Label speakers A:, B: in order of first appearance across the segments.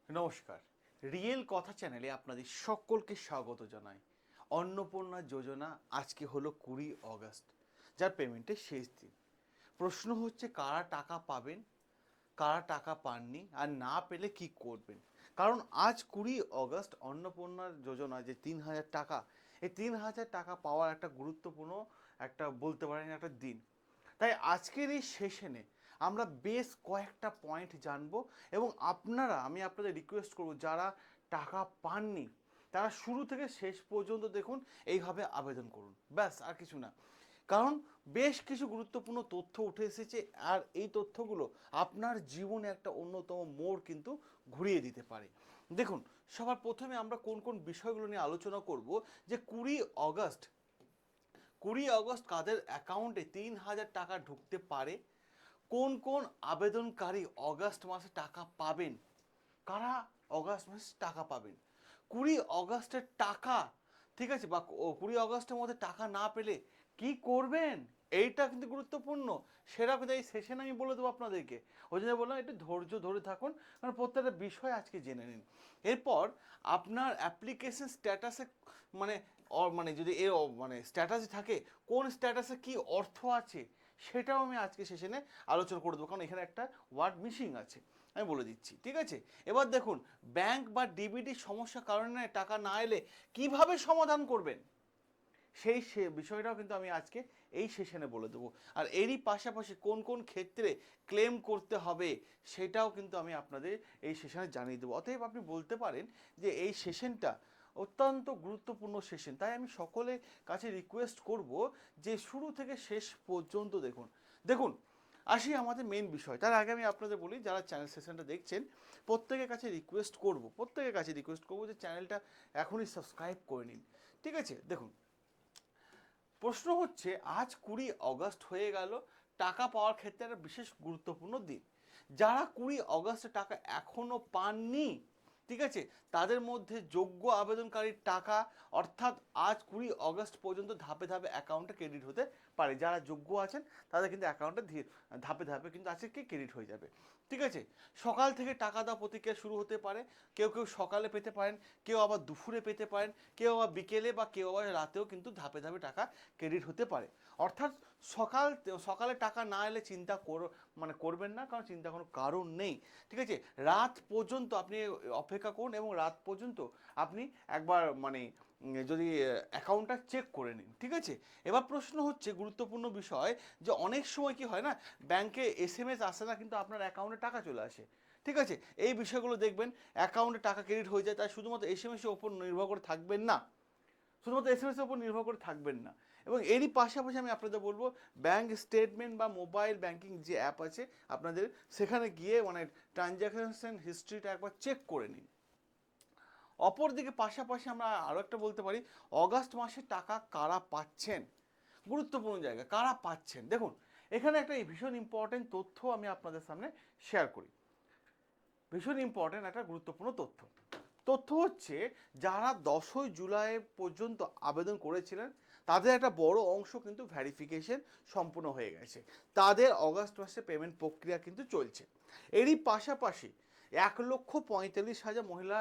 A: নমস্কার। রিয়েল কথা চ্যানেলে আপনাদের সকলকে স্বাগত জানাই। অন্নপূর্ণা যোজনা আজকে হলো 20 আগস্ট, যার পেমেন্টের শেষ দিন। প্রশ্ন হচ্ছে কারা টাকা পাবেন, কারা টাকা পাননি, আর না পেলে কি করবেন। কারণ আজ 20 আগস্ট অন্নপূর্ণা যোজনা যে 3,000 টাকা, এই 3,000 টাকা পাওয়ার একটা গুরুত্বপূর্ণ একটা বলতে পারেন একটা দিন। তাই আজকের এই সেশনে আমরা বেশ কয়েকটা পয়েন্ট জানবো এবং আমি আপনাদের রিকোয়েস্ট করব যারা টাকা পাননি তারা শুরু থেকে শেষ পর্যন্ত দেখুন, এইভাবে আবেদন করুন, ব্যাস আর কিছু না। কারণ বেশ কিছু গুরুত্বপূর্ণ তথ্য উঠে এসেছে, আর এই তথ্যগুলো আপনার জীবনে একটা অন্যতম মোড় কিন্তু ঘুরিয়ে দিতে পারে। দেখুন, সবার প্রথমে আমরা কোন কোন বিষয়গুলো নিয়ে আলোচনা করব। যে 20 আগস্ট, 20 আগস্ট কাদের অ্যাকাউন্টে 3,000 টাকা ঢুকতে পারে, কোন কোন আবেদনকারী অগাস্ট মাসে টাকা পাবেন, কারা অগাস্ট মাসে টাকা পাবেন, 20 আগস্টের টাকা, ঠিক আছে, বা 20 আগস্টের মধ্যে টাকা না পেলে কি করবেন, এইটা কিন্তু গুরুত্বপূর্ণ। সেটা কিন্তু এই সেশনে আমি বলে দেবো আপনাদেরকে। ওই জন্য বললাম একটু ধৈর্য ধরে থাকুন, কারণ প্রত্যেকটা বিষয় আজকে জেনে নিন। এরপর আপনার অ্যাপ্লিকেশন স্ট্যাটাসে মানে মানে যদি মানে স্ট্যাটাসে থাকে, কোন স্ট্যাটাসে কি অর্থ আছে সেটাও আমি আজকে সেশনে আলোচনা করে দেবো, কারণ এখানে একটা ওয়ার্ড মিসিং আছে, আমি বলে দিচ্ছি, ঠিক আছে। এবার দেখুন, ব্যাংক বা ডিবিটির সমস্যার কারণে টাকা না এলে কিভাবে সমাধান করবেন, সে বিষয়টাও কিন্তু আমি আজকে এই সেশনে বলে দেবো। আর এরই পাশাপাশি কোন কোন ক্ষেত্রে ক্লেম করতে হবে সেটাও কিন্তু আমি আপনাদের এই সেশনে জানিয়ে দেবো। অতএব আপনি বলতে পারেন যে এই সেশনটা অত্যন্ত গুরুত্বপূর্ণ সেশন। তাই আমি সকলের কাছে রিকোয়েস্ট করব যে শুরু থেকে শেষ পর্যন্ত দেখুন। দেখুন, আসি আমাদের মেইন বিষয়। তার আগে আমি আপনাদের বলি, যারা চ্যানেল সেশনটা দেখছেন প্রত্যেকের কাছে রিকোয়েস্ট করবো যে চ্যানেলটা এখনই সাবস্ক্রাইব করে নিন, ঠিক আছে। দেখুন, প্রশ্ন হচ্ছে আজ 20 আগস্ট হয়ে গেল, টাকা পাওয়ার ক্ষেত্রে একটা বিশেষ গুরুত্বপূর্ণ দিন। যারা 20 আগস্টে টাকা এখনো পাননি, ঠিক আছে, তাদের মধ্যে যোগ্য আবেদনকারীর টাকা অর্থাৎ আজ 20 আগস্ট পর্যন্ত ধাপে ধাপে অ্যাকাউন্টে ক্রেডিট হতে পারে। যারা যোগ্য আছেন তাদের কিন্তু অ্যাকাউন্টে ধাপে ধাপে কিন্তু আজকে ক্রেডিট হয়ে যাবে, ঠিক আছে। সকাল থেকে টাকা দেওয়া প্রতিক্রিয়া শুরু হতে পারে। কেউ কেউ সকালে পেতে পারেন, কেউ আবার দুপুরে পেতে পারেন, কেউ আবার বিকেলে বা কেউ আবার রাতেও কিন্তু ধাপে ধাপে টাকা ক্রেডিট হতে পারে। অর্থাৎ সকালে টাকা না এলে চিন্তা মানে করবেন না, কারণ চিন্তা কোনো কারণ নেই, ঠিক আছে। রাত পর্যন্ত আপনি অপেক্ষা করুন এবং রাত পর্যন্ত আপনি একবার মানে যদি অ্যাকাউন্টটা চেক করে নিন, ঠিক আছে। এবার প্রশ্ন হচ্ছে গুরুত্বপূর্ণ বিষয়, যে অনেক সময় কি হয় না, ব্যাংকে এসএমএস আসে না কিন্তু আপনার অ্যাকাউন্টে টাকা চলে আসে, ঠিক আছে। এই বিষয়গুলো দেখবেন, অ্যাকাউন্টে টাকা ক্রেডিট হয়ে যায়, তাই শুধুমাত্র এসএমএসের ওপর নির্ভর করে থাকবেন না, শুধুমাত্র এসএমএসের উপর নির্ভর করে থাকবেন না। এবং এরই পাশাপাশি আমি আপনাদের বলবো, ব্যাংক স্টেটমেন্ট বা মোবাইল ব্যাংকিং যে অ্যাপ আছে আপনাদের, সেখানে গিয়ে মানে ট্রানজ্যাকশন হিস্ট্রিটা একবার চেক করে নিন। অপরদিকে পাশাপাশি আমরা আরও একটা বলতে পারি, অগাস্ট মাসে টাকা কারা পাচ্ছেন, গুরুত্বপূর্ণ জায়গা কারা পাচ্ছেন। দেখুন, এখানে একটা ভীষণ ইম্পর্টেন্ট তথ্য আমি আপনাদের সামনে শেয়ার করি, ভীষণ ইম্পর্টেন্ট একটা গুরুত্বপূর্ণ তথ্য। তথ্য হচ্ছে, যারা 10ই জুলাই পর্যন্ত আবেদন করেছিলেন তাদের একটা বড় অংশ কিন্তু ভ্যারিফিকেশন সম্পূর্ণ হয়ে গেছে, তাদের অগাস্ট মাসে পেমেন্ট প্রক্রিয়া কিন্তু চলছে। এরই পাশাপাশি 1,45,000 মহিলা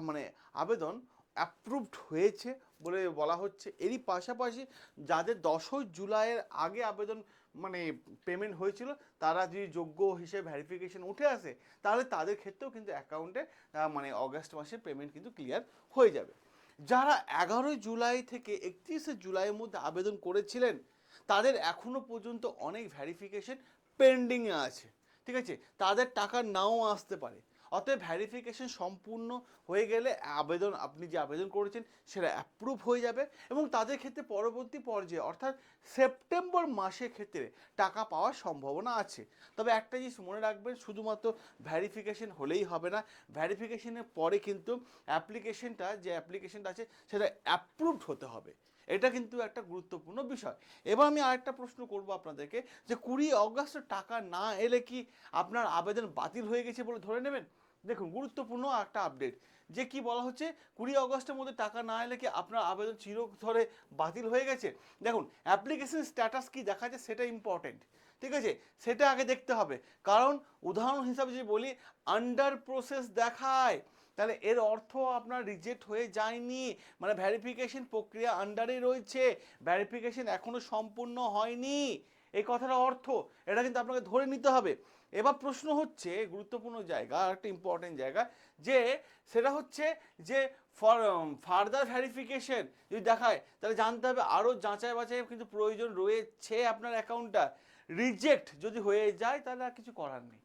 A: মানে আবেদন অ্যাপ্রুভড হয়েছে বলে বলা হচ্ছে। এরই পাশাপাশি যাদের 10ই জুলাইয়ের আগে আবেদন মানে পেমেন্ট হয়েছিল, তারা যদি যোগ্য হিসেবে ভ্যারিফিকেশন উঠে আসে, তাহলে তাদের ক্ষেত্রেও কিন্তু অ্যাকাউন্টে মানে অগাস্ট মাসে পেমেন্ট কিন্তু ক্লিয়ার হয়ে যাবে। যারা 11ই জুলাই থেকে 31শে জুলাইয়ের মধ্যে আবেদন করেছিলেন, তাদের এখনও পর্যন্ত অনেক ভ্যারিফিকেশন পেন্ডিংয়ে আছে, ঠিক আছে, তাদের টাকা নাও আসতে পারে। অতএব ভ্যারিফিকেশন সম্পূর্ণ হয়ে গেলে আপনি যে আবেদন করেছেন সেটা অ্যাপ্রুভ হয়ে যাবে এবং তাদের ক্ষেত্রে পরবর্তী পর্যায়ে অর্থাৎ সেপ্টেম্বর মাসের ক্ষেত্রে টাকা পাওয়ার সম্ভাবনা আছে। তবে একটা জিনিস মনে রাখবেন, শুধুমাত্র ভ্যারিফিকেশন হলেই হবে না, ভ্যারিফিকেশনের পরে কিন্তু অ্যাপ্লিকেশনটা আছে সেটা অ্যাপ্রুভড হতে হবে। এটা কিন্তু একটা গুরুত্বপূর্ণ বিষয়। এবার আমি আরেকটা প্রশ্ন করব আপনাদেরকে, যে 20 আগস্ট টাকা না এলে কি আপনার আবেদন বাতিল হয়ে গেছে বলে ধরে নেবেন। দেখুন, গুরুত্বপূর্ণ একটা আপডেট, যে কি বলা হচ্ছে, 20 আগস্টের মধ্যে টাকা না এলে কি আপনার আবেদন চিরতরে বাতিল হয়ে গেছে। দেখুন, অ্যাপ্লিকেশন স্ট্যাটাস কি দেখা যায় সেটা ইম্পর্টেন্ট, ঠিক আছে, সেটা আগে দেখতে হবে। কারণ উদাহরণ হিসাবে যদি বলি আন্ডার প্রসেস দেখায়, তাহলে এর অর্থ আপনার রিজেক্ট হয়ে যায়নি, মানে ভেরিফিকেশন প্রক্রিয়া আন্ডারে রয়েছে, ভেরিফিকেশন এখনো সম্পূর্ণ হয়নি, এই কথাটা অর্থ। এটা কিন্তু আপনাকে ধরে নিতে হবে। এবার প্রশ্ন হচ্ছে গুরুত্বপূর্ণ জায়গা, একটা ইম্পর্টেন্ট জায়গা, যে সেটা হচ্ছে যে ফার্দার ভেরিফিকেশন যদি দেখায় তাহলে জানতে হবে আরও যাচাই বাছাই কিন্তু প্রয়োজন রয়েছে আপনার অ্যাকাউন্টটা। রিজেক্ট যদি হয়ে যায় তাহলে আর কিছু করার নেই,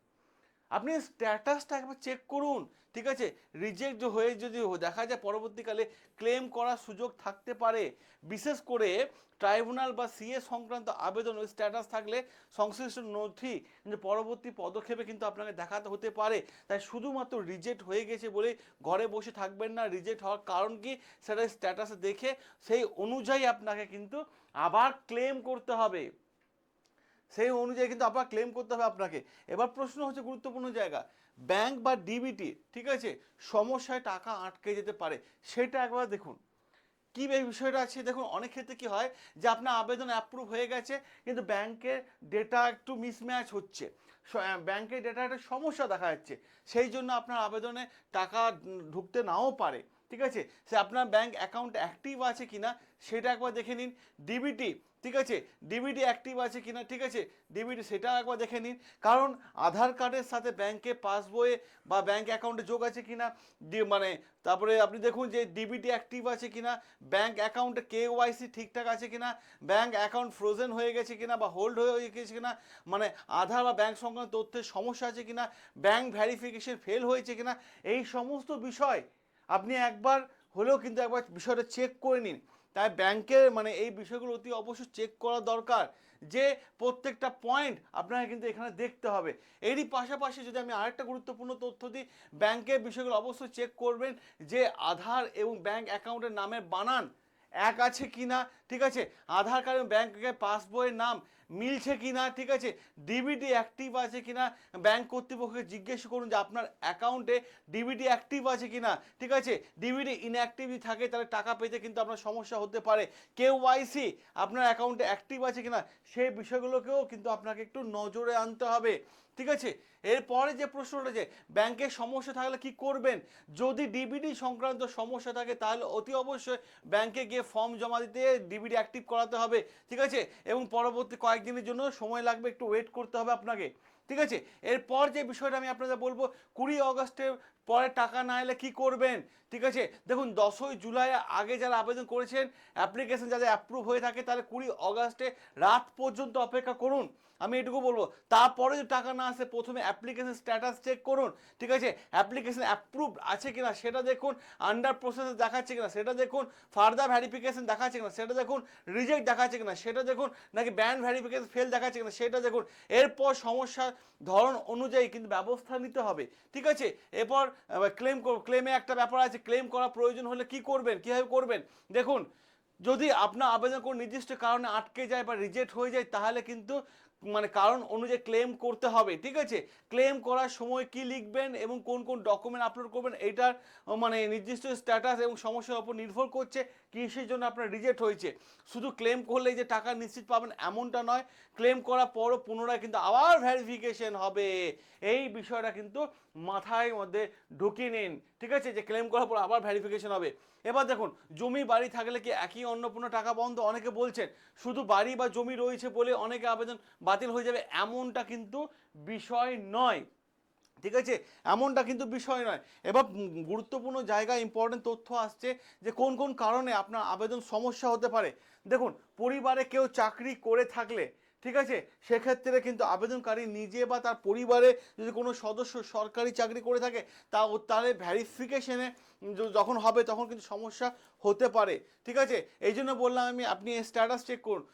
A: আপনি স্ট্যাটাসটা একবার চেক করুন, ঠিক আছে। রিজেক্ট হয়ে যদি দেখা যায় পরবর্তীকালে ক্লেম করার সুযোগ থাকতে পারে, বিশেষ করে ট্রাইব্যুনাল বা সিএ সংক্রান্ত আবেদন ওই স্ট্যাটাস থাকলে সংশ্লিষ্ট নথি কিন্তু পরবর্তী পদক্ষেপে কিন্তু আপনাকে দেখাতে হতে পারে। তাই শুধুমাত্র রিজেক্ট হয়ে গেছে বলে ঘরে বসে থাকবেন না, রিজেক্ট হওয়ার কারণ কি সেটা স্ট্যাটাসে দেখে সেই অনুযায়ী আপনাকে কিন্তু আবার ক্লেম করতে হবে, সেই অনুযায়ী কিন্তু আবার ক্লেম করতে হবে আপনাকে। এবার প্রশ্ন হচ্ছে গুরুত্বপূর্ণ জায়গা, ব্যাংক বা ডিবিটি, ঠিক আছে, সমস্যায় টাকা আটকে যেতে পারে, সেটা একবার দেখুন কি বিষয়টা আছে। দেখুন অনেক ক্ষেত্রে কি হয় যে আপনার আবেদন অ্যাপ্রুভ হয়ে গেছে কিন্তু ব্যাংকের ডেটা একটু মিসম্যাচ হচ্ছে, ব্যাংকের ডেটা একটা সমস্যা দেখা যাচ্ছে, সেই জন্য আপনার আবেদনে টাকা ঢুকতে নাও পারে, ঠিক আছে। সে আপনার ব্যাংক অ্যাকাউন্ট অ্যাক্টিভ আছে কিনা সেটা একবার দেখে নিন। ডিবিটি, ঠিক আছে, ডিবিটি অ্যাক্টিভ আছে কিনা, ঠিক আছে, ডিবিটি সেটা একবার দেখে নিন। কারণ আধার কার্ডের সাথে ব্যাংকে পাসবইয়ে বা ব্যাংক অ্যাকাউন্টে যোগ আছে কিনা, মানে তারপরে আপনি দেখুন যে ডিবিটি অ্যাক্টিভ আছে কিনা, ব্যাংক অ্যাকাউন্টে কেওয়াইসি ঠিকঠাক আছে কিনা, ব্যাংক অ্যাকাউন্ট ফ্রোজেন হয়ে গেছে কিনা বা হোল্ড হয়ে গেছে কিনা, মানে আধার বা ব্যাংক সংক্রান্ত তথ্যের সমস্যা আছে কিনা, ব্যাংক ভেরিফিকেশন ফেল হয়েছে কিনা, এই সমস্ত বিষয় আপনি একবার হলেও কিন্তু একবার বিষয়টা চেক করে নিন। তাই ব্যাংকের মানে এই বিষয়গুলো অতি অবশ্যই চেক করা দরকার, যে প্রত্যেকটা পয়েন্ট আপনাকে কিন্তু এখানে দেখতে হবে। এরই পাশাপাশি যদি আমি আরেকটা গুরুত্বপূর্ণ তথ্য দিই, ব্যাংকের বিষয়গুলো অবশ্যই চেক করবেন যে আধার এবং ব্যাংক অ্যাকাউন্টের নামের বানান এক আছে কিনা, ঠিক আছে, আধার কার্ড এবং ব্যাংকের পাসবইয়ের নাম মিলছে কিনা, ঠিক আছে, ডিবিটি অ্যাক্টিভ আছে কিনা, ব্যাংক কর্তৃপক্ষকে জিজ্ঞেস করুন যে আপনার অ্যাকাউন্টে ডিবিটি অ্যাক্টিভ আছে কিনা, ঠিক আছে, ডিবিটি ইনঅ্যাক্টিভ থাকে তাহলে টাকা পেতে কিন্তু আপনার সমস্যা হতে পারে, কেওয়াইসি আপনার অ্যাকাউন্টে অ্যাক্টিভ আছে কিনা সেই বিষয়গুলোকেও কিন্তু আপনাকে একটু নজরে আনতে হবে, ঠিক আছে। এরপরে যে প্রশ্নটা, যে ব্যাংকের সমস্যা থাকলে কি করবেন, যদি ডিবিটি সংক্রান্ত সমস্যা থাকে তাহলে অতি অবশ্যই ব্যাংকে গিয়ে ফর্ম জমা দিতে ডিবিটি অ্যাক্টিভ করাতে হবে, ঠিক আছে, এবং পরবর্তী কয়েকদিনের জন্য সময় লাগবে, একটু ওয়েট করতে হবে আপনাকে, ঠিক আছে। এরপর যে বিষয়টা আমি আপনাদের বলবো, 20 আগস্টের পরে টাকা না এলে কি করবেন, ঠিক আছে। দেখুন 10ই জুলাই আগে যারা আবেদন করেছেন অ্যাপ্লিকেশন যাদের অ্যাপ্রুভ হয়ে থাকে তাহলে 20 আগস্টে রাত পর্যন্ত অপেক্ষা করুন, আমি এটুকু বলবো। তারপরে যদি টাকা না আসে প্রথমে অ্যাপ্লিকেশন স্ট্যাটাস চেক করুন, ঠিক আছে, অ্যাপ্লিকেশন অ্যাপ্রুভ আছে কিনা সেটা দেখুন, আন্ডার প্রসেস দেখাচ্ছে কিনা সেটা দেখুন, ফার্দার ভেরিফিকেশন দেখাচ্ছে কিনা সেটা দেখুন, রিজেক্ট দেখাচ্ছে কিনা সেটা দেখুন, নাকি ব্যান্ড ভেরিফিকেশন ফেল দেখাচ্ছে কিনা সেটা দেখুন। এরপর সমস্যার ধরন অনুযায়ী কিন্তু ব্যবস্থা নিতে হবে, ঠিক আছে। এরপর ক্লেমে একটা ব্যাপার আছে, ক্লেম করা প্রয়োজন হলে কি করবেন, কীভাবে করবেন। দেখুন যদি আপনার আবেদন কোনো নির্দিষ্ট কারণে আটকে যায় বা রিজেক্ট হয়ে যায় তাহলে কিন্তু মানে কারণ অনুযায়ী ক্লেম করতে হবে, ঠিক আছে। ক্লেম করার সময় কি লিখবেন এবং কোন কোন ডকুমেন্ট আপলোড করবেন এইটার মানে নির্দিষ্ট স্ট্যাটাস এবং সমস্যার উপর নির্ভর করছে কিসের জন্য আপনার রিজেক্ট হয়েছে। শুধু ক্লেম করলেই যে টাকা নিশ্চিত পাবেন এমনটা নয়, ক্লেম করার পরও পুনরায় কিন্তু আবার ভেরিফিকেশন হবে, এই বিষয়টা কিন্তু মাথায় মধ্যে ঢুকিয়ে নিন, ঠিক আছে, যে ক্লেম করার পর আবার ভেরিফিকেশন হবে। এবার দেখুন জমি বাড়ি থাকলে কি একই অন্নপূর্ণ টাকা বন্ধ, অনেকে বলছেন শুধু বাড়ি বা জমি রয়েছে বলে অনেকে আবেদন বাতিল হয়ে যাবে, এমনটা কিন্তু বিষয় নয়, ঠিক আছে, এমনটা কিন্তু বিষয় নয়। এবার গুরুত্বপূর্ণ জায়গায় ইম্পর্টেন্ট তথ্য আসছে যে কোন কোন কারণে আপনার আবেদন সমস্যা হতে পারে। দেখুন পরিবারে কেউ চাকরি করে থাকলে, ঠিক আছে, সেক্ষেত্রে কিন্তু আবেদনকারী নিজে বা তার পরিবারে যদি কোনো সদস্য সরকারি চাকরি করে থাকে তাহলে ভেরিফিকেশনে যখন হবে তখন কিন্তু সমস্যা হতে পারে, ঠিক আছে। এই জন্য বললাম আমি আপনি স্ট্যাটাস চেক করুন।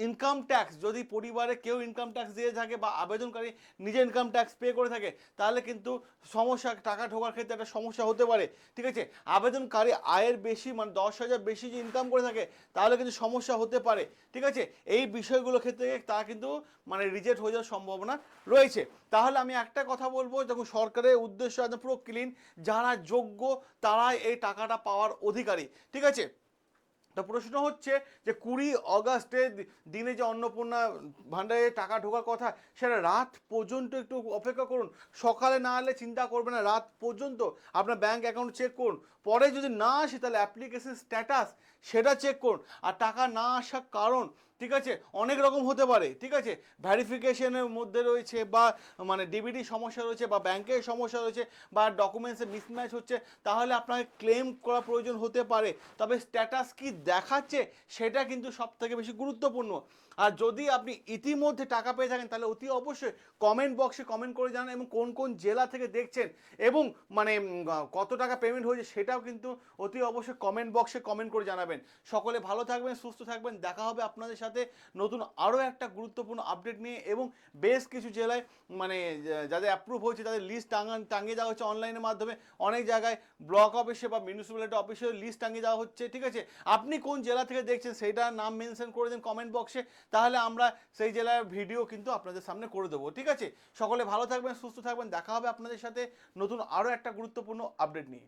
A: ইনকাম ট্যাক্স যদি পরিবারে কেউ ইনকাম ট্যাক্স দিয়ে থাকে বা আবেদনকারী নিজে ইনকাম ট্যাক্স পে করে থাকে তাহলে কিন্তু সমস্যা, টাকা ঢোকার ক্ষেত্রে একটা সমস্যা হতে পারে, ঠিক আছে। আবেদনকারী আয়ের বেশি মানে 10,000 বেশি যে ইনকাম করে থাকে তাহলে কিন্তু সমস্যা হতে পারে, ঠিক আছে। এই বিষয়গুলোর ক্ষেত্রে তা কিন্তু মানে রিজেক্ট হয়ে যাওয়ার সম্ভাবনা রয়েছে। তাহলে আমি একটা কথা বলবো, যখন সরকারের উদ্দেশ্য একদম পুরো ক্লিন, যারা যোগ্য তারাই এই টাকাটা পাওয়ার অধিকারী, ঠিক আছে। তো প্রশ্ন হচ্ছে যে 20 অগাস্টের দিনে যে অন্নপূর্ণা ভান্ডারে টাকা ঢোকার কথা, সেটা রাত পর্যন্ত একটু অপেক্ষা করুন। সকালে না এলে চিন্তা করবেন না, রাত পর্যন্ত আপনার ব্যাংক অ্যাকাউন্ট চেক করুন। পরে যদি না আসে তাহলে অ্যাপ্লিকেশন স্ট্যাটাস সেটা চেক করুন। আর টাকা না আসার কারণ, ঠিক আছে, অনেক রকম হতে পারে, ঠিক আছে। ভ্যারিফিকেশনের মধ্যে রয়েছে, বা মানে ডিবিটি সমস্যা রয়েছে, বা ব্যাংকের সমস্যা রয়েছে, বা ডকুমেন্টসে মিসম্যাচ হচ্ছে, তাহলে আপনাকে ক্লেম করা প্রয়োজন হতে পারে। তবে স্ট্যাটাস কি দেখাচ্ছে সেটা কিন্তু সব থেকে বেশি গুরুত্বপূর্ণ। আর যদি আপনি ইতিমধ্যে টাকা পেয়ে থাকেন তাহলে অতি অবশ্যই কমেন্ট বক্সে কমেন্ট করে জানান, এবং কোন কোন জেলা থেকে দেখছেন এবং মানে কত টাকা পেমেন্ট হয়েছে সেটাও কিন্তু অতি অবশ্যই কমেন্ট বক্সে কমেন্ট করে জানাবেন। সকলে ভালো থাকবেন, সুস্থ থাকবেন। দেখা হবে আপনাদের সাথে নতুন আরও একটা গুরুত্বপূর্ণ আপডেট নিয়ে। এবং বেশ কিছু জেলায় মানে যাদের অ্যাপ্রুভ হয়েছে তাদের লিস্ট টাঙিয়ে দেওয়া হচ্ছে অনলাইনের মাধ্যমে। অনেক জায়গায় ব্লক অফিসে বা মিউনিসিপ্যালিটি অফিসে লিস্ট টাঙিয়ে দেওয়া হচ্ছে, ঠিক আছে। আপনি কোন জেলা থেকে দেখছেন সেইটার নাম মেনশন করে দিন কমেন্ট বক্সে, তাহলে আমরা সেই জেলার ভিডিও কিন্তু আপনাদের সামনে করে দেবো, ঠিক আছে। সকলে ভালো থাকবেন, সুস্থ থাকবেন। দেখা হবে আপনাদের সাথে নতুন আরও একটা গুরুত্বপূর্ণ আপডেট নিয়ে।